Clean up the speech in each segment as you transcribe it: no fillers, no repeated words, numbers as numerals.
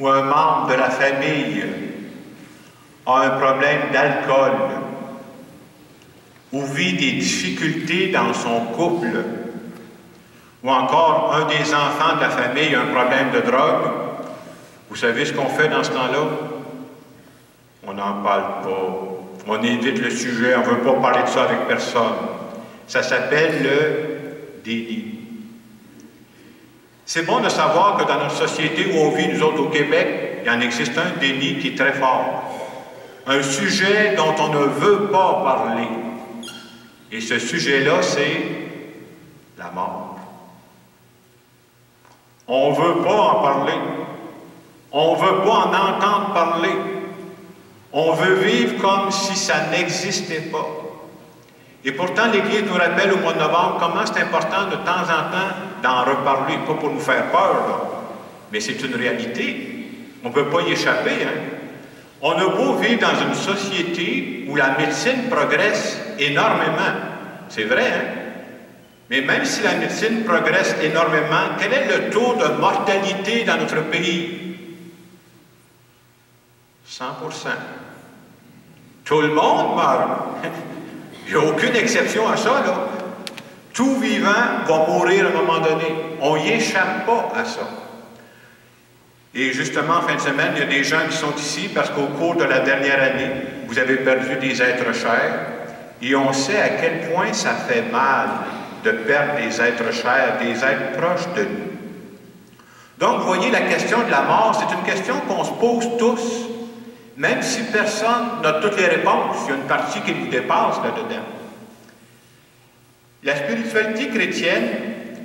ou un membre de la famille a un problème d'alcool ou vit des difficultés dans son couple, ou encore un des enfants de la famille a un problème de drogue, vous savez ce qu'on fait dans ce temps-là? On n'en parle pas. On évite le sujet, on ne veut pas parler de ça avec personne. Ça s'appelle le déni. C'est bon de savoir que dans notre société où on vit, nous autres au Québec, il en existe un déni qui est très fort. Un sujet dont on ne veut pas parler. Et ce sujet-là, c'est la mort. On ne veut pas en parler. On ne veut pas en entendre parler. On veut vivre comme si ça n'existait pas. Et pourtant, l'Église nous rappelle au mois de novembre comment c'est important de temps en temps d'en reparler, pas pour nous faire peur, là. Mais c'est une réalité. On ne peut pas y échapper, hein? On a beau vivre dans une société où la médecine progresse énormément. C'est vrai, hein? Mais même si la médecine progresse énormément, quel est le taux de mortalité dans notre pays? 100%. Tout le monde meurt. Il n'y a aucune exception à ça, là. Tout vivant va mourir à un moment donné. On n'y échappe pas à ça. Et justement, en fin de semaine, il y a des gens qui sont ici parce qu'au cours de la dernière année, vous avez perdu des êtres chers. Et on sait à quel point ça fait mal de perdre des êtres chers, des êtres proches de nous. Donc, vous voyez, la question de la mort, c'est une question qu'on se pose tous, même si personne n'a toutes les réponses. Il y a une partie qui nous dépasse là-dedans. La spiritualité chrétienne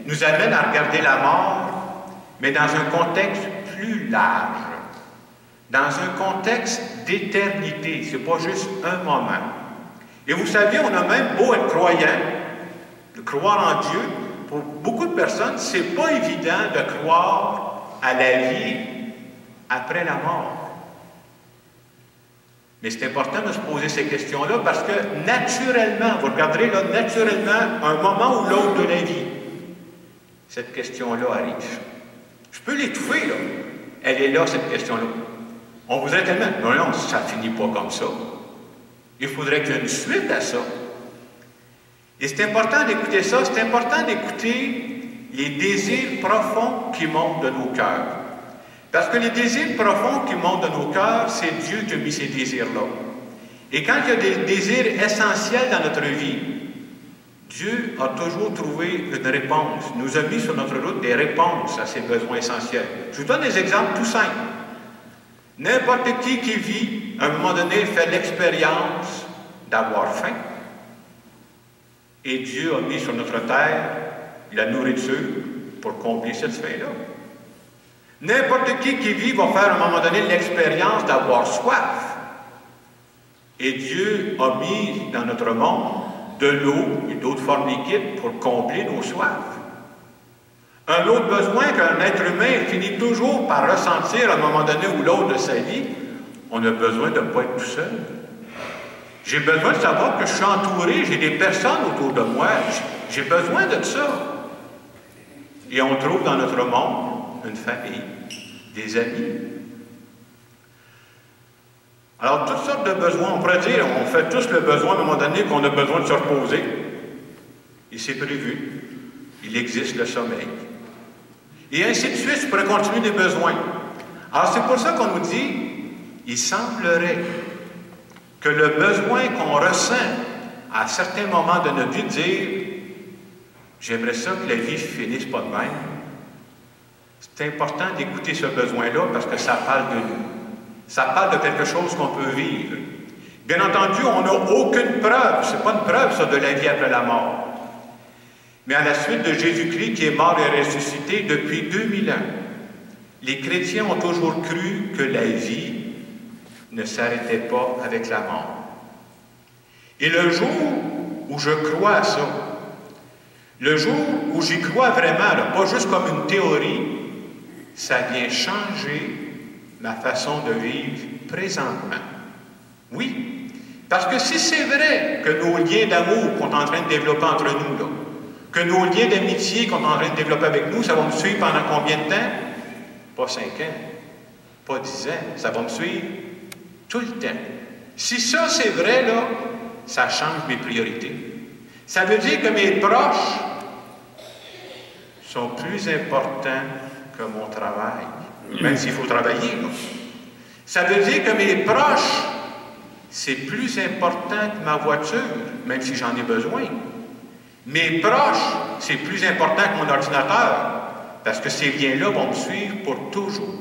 nous amène à regarder la mort, mais dans un contexte plus large, dans un contexte d'éternité. Ce n'est pas juste un moment. Et vous savez, on a même beau être croyant, de croire en Dieu, pour beaucoup de personnes, ce n'est pas évident de croire à la vie après la mort. Mais c'est important de se poser ces questions-là parce que naturellement, vous regarderez là, naturellement, un moment ou l'autre de la vie, cette question-là arrive. Je peux l'étouffer, là. Elle est là, cette question-là. On voudrait tellement... Non, ça ne finit pas comme ça. Il faudrait qu'il y ait une suite à ça. Et c'est important d'écouter ça, c'est important d'écouter les désirs profonds qui montent de nos cœurs. Parce que les désirs profonds qui montent de nos cœurs, c'est Dieu qui a mis ces désirs-là. Et quand il y a des désirs essentiels dans notre vie, Dieu a toujours trouvé une réponse, nous a mis sur notre route des réponses à ces besoins essentiels. Je vous donne des exemples tout simples. N'importe qui vit, à un moment donné, fait l'expérience d'avoir faim. Et Dieu a mis sur notre terre la nourriture pour combler cette faim-là. N'importe qui vit va faire à un moment donné l'expérience d'avoir soif. Et Dieu a mis dans notre monde de l'eau et d'autres formes liquides pour combler nos soifs. Un autre besoin qu'un être humain finit toujours par ressentir à un moment donné ou l'autre de sa vie, on a besoin de ne pas être tout seul. J'ai besoin de savoir que je suis entouré, j'ai des personnes autour de moi, j'ai besoin de ça. Et on trouve dans notre monde une famille, des amis. Alors, toutes sortes de besoins, on pourrait dire, on fait tous le besoin à un moment donné qu'on a besoin de se reposer. Et c'est prévu. Il existe le sommeil. Et ainsi de suite, je pourrais continuer des besoins. Alors, c'est pour ça qu'on nous dit, il semblerait que le besoin qu'on ressent à certains moments de notre vie, de dire, j'aimerais ça que la vie finisse pas de même. C'est important d'écouter ce besoin-là parce que ça parle de nous. Ça parle de quelque chose qu'on peut vivre. Bien entendu, on n'a aucune preuve, ce n'est pas une preuve ça, de la vie après la mort. Mais à la suite de Jésus-Christ qui est mort et ressuscité depuis 2000 ans, les chrétiens ont toujours cru que la vie ne s'arrêtait pas avec la mort. Et le jour où je crois à ça, le jour où j'y crois vraiment, là, pas juste comme une théorie, ça vient changer ma façon de vivre présentement. Oui, parce que si c'est vrai que nos liens d'amour qu'on est en train de développer entre nous, là, que nos liens d'amitié qu'on est en train de développer avec nous, ça va nous suivre pendant combien de temps? Pas 5 ans. pas 10 ans, ça va me suivre tout le temps. Si ça, c'est vrai, là, ça change mes priorités. Ça veut dire que mes proches sont plus importants que mon travail, même s'il faut travailler, là. Ça veut dire que mes proches, c'est plus important que ma voiture, même si j'en ai besoin. Mes proches, c'est plus important que mon ordinateur, parce que ces liens-là vont me suivre pour toujours.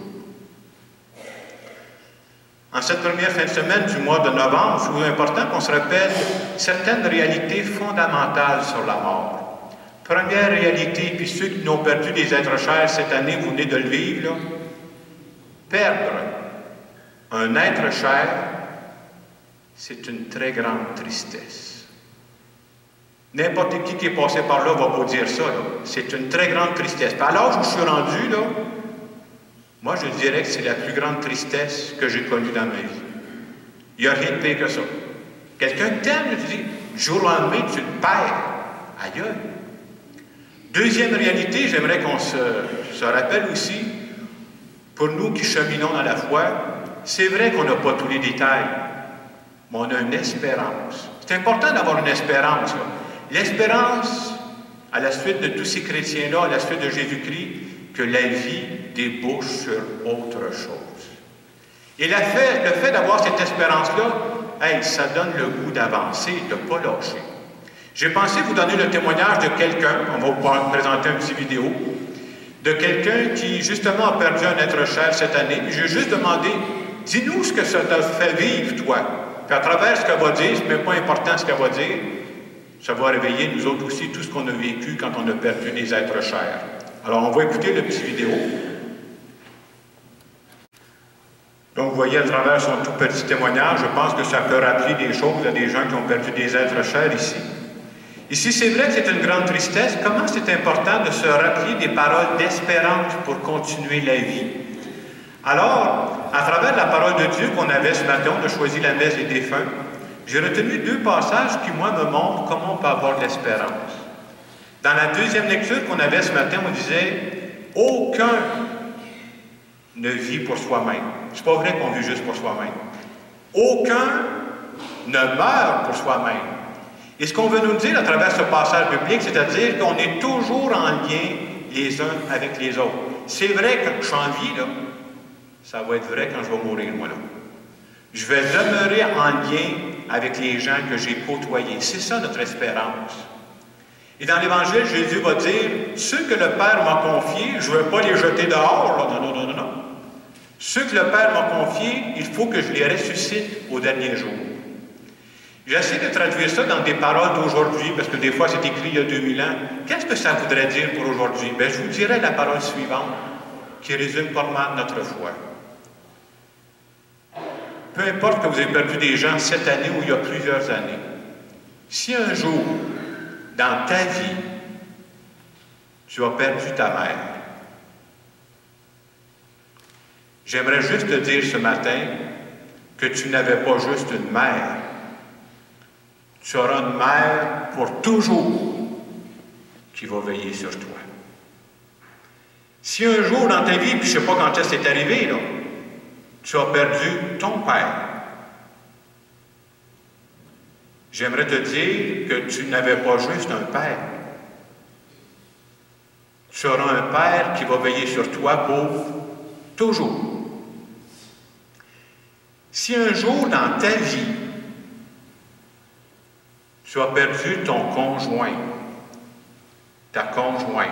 En cette première fin de semaine du mois de novembre, je trouve important qu'on se rappelle certaines réalités fondamentales sur la mort. Première réalité, puis ceux qui n'ont perdu des êtres chers cette année, vous venez de le vivre, là. Perdre un être cher, c'est une très grande tristesse. N'importe qui est passé par là va vous dire ça, là. C'est une très grande tristesse. Puis à l'âge où je suis rendu, là, moi je dirais que c'est la plus grande tristesse que j'ai connue dans ma vie. Il n'y a rien de pire que ça. Quelqu'un t'aime, tu dis, du jour au lendemain, tu le perds. Aïe. Deuxième réalité, j'aimerais qu'on se rappelle aussi, pour nous qui cheminons dans la foi, c'est vrai qu'on n'a pas tous les détails, mais on a une espérance. C'est important d'avoir une espérance, là. L'espérance, à la suite de tous ces chrétiens-là, à la suite de Jésus-Christ, que la vie débouche sur autre chose. Et le fait d'avoir cette espérance-là, hey, ça donne le goût d'avancer, de ne pas lâcher. J'ai pensé vous donner le témoignage de quelqu'un, on va vous présenter une petite vidéo, de quelqu'un qui, justement, a perdu un être cher cette année. J'ai juste demandé, dis-nous ce que ça t'a fait vivre, toi. Puis à travers ce qu'elle va dire, c'est même pas important ce qu'elle va dire, ça va réveiller nous autres aussi tout ce qu'on a vécu quand on a perdu des êtres chers. Alors, on va écouter le petit vidéo. Donc, vous voyez à travers son tout petit témoignage, je pense que ça peut rappeler des choses à des gens qui ont perdu des êtres chers ici. Ici, c'est vrai que c'est une grande tristesse. Comment c'est important de se rappeler des paroles d'espérance pour continuer la vie? Alors, à travers la parole de Dieu qu'on avait ce matin, on a choisi la messe des défunts, j'ai retenu deux passages qui, moi, me montrent comment on peut avoir de l'espérance. Dans la deuxième lecture qu'on avait ce matin, on disait « Aucun ne vit pour soi-même. » C'est pas vrai qu'on vit juste pour soi-même. Aucun ne meurt pour soi-même. Et ce qu'on veut nous dire à travers ce passage biblique, c'est-à-dire qu'on est toujours en lien les uns avec les autres. C'est vrai que quand je suis en vie, là, ça va être vrai quand je vais mourir, moi, là. Je vais demeurer en lien avec les gens que j'ai côtoyés. C'est ça notre espérance. Et dans l'Évangile, Jésus va dire, ceux que le Père m'a confiés, je ne veux pas les jeter dehors, là. Non, non, non, non. Ceux que le Père m'a confiés, il faut que je les ressuscite au dernier jour. J'essaie de traduire ça dans des paroles d'aujourd'hui, parce que des fois c'est écrit il y a 2000 ans. Qu'est-ce que ça voudrait dire pour aujourd'hui? Bien, je vous dirai la parole suivante, qui résume pas mal notre foi. Peu importe que vous ayez perdu des gens cette année ou il y a plusieurs années, si un jour, dans ta vie, tu as perdu ta mère, j'aimerais juste te dire ce matin que tu n'avais pas juste une mère, tu auras une mère pour toujours qui va veiller sur toi. Si un jour dans ta vie, puis je ne sais pas quand c'est arrivé, là, tu as perdu ton père, j'aimerais te dire que tu n'avais pas juste un père. Tu auras un père qui va veiller sur toi pour toujours. Si un jour dans ta vie, tu as perdu ton conjoint, ta conjointe,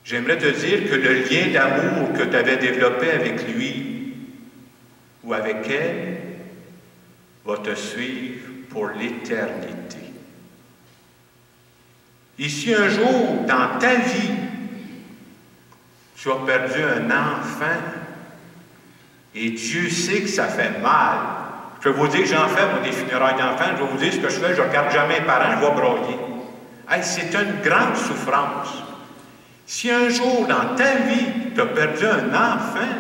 j'aimerais te dire que le lien d'amour que tu avais développé avec lui ou avec elle va te suivre pour l'éternité. Et si un jour, dans ta vie, tu as perdu un enfant, et Dieu sait que ça fait mal, je vais vous dire, j'en fais moi, des funérailles d'enfants, je vais vous dire ce que je fais, je ne regarde jamais les parents, je vais broyer. Hey, c'est une grande souffrance. Si un jour dans ta vie, tu as perdu un enfant,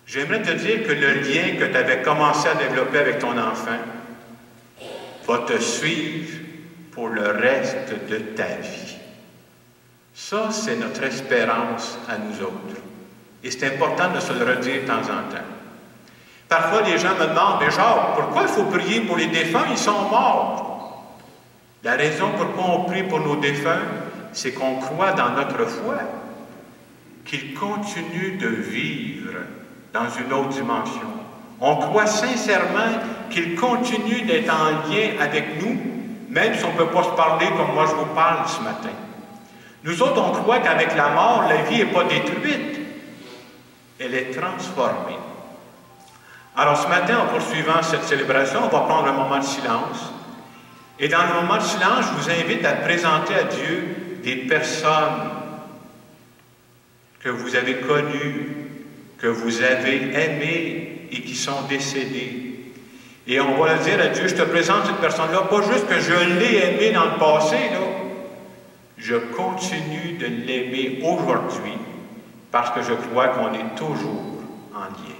j'aimerais te dire que le lien que tu avais commencé à développer avec ton enfant va te suivre pour le reste de ta vie. Ça, c'est notre espérance à nous autres. Et c'est important de se le redire de temps en temps. Parfois, les gens me demandent, mais Jacques, pourquoi il faut prier pour les défunts? Ils sont morts. La raison pourquoi on prie pour nos défunts, c'est qu'on croit dans notre foi qu'ils continuent de vivre dans une autre dimension. On croit sincèrement qu'ils continuent d'être en lien avec nous, même si on ne peut pas se parler comme moi je vous parle ce matin. Nous autres, on croit qu'avec la mort, la vie n'est pas détruite. Elle est transformée. Alors ce matin, en poursuivant cette célébration, on va prendre un moment de silence. Et dans le moment de silence, je vous invite à présenter à Dieu des personnes que vous avez connues, que vous avez aimées et qui sont décédées. Et on va dire à Dieu, je te présente cette personne-là, pas juste que je l'ai aimée dans le passé, là. Je continue de l'aimer aujourd'hui parce que je crois qu'on est toujours en lien.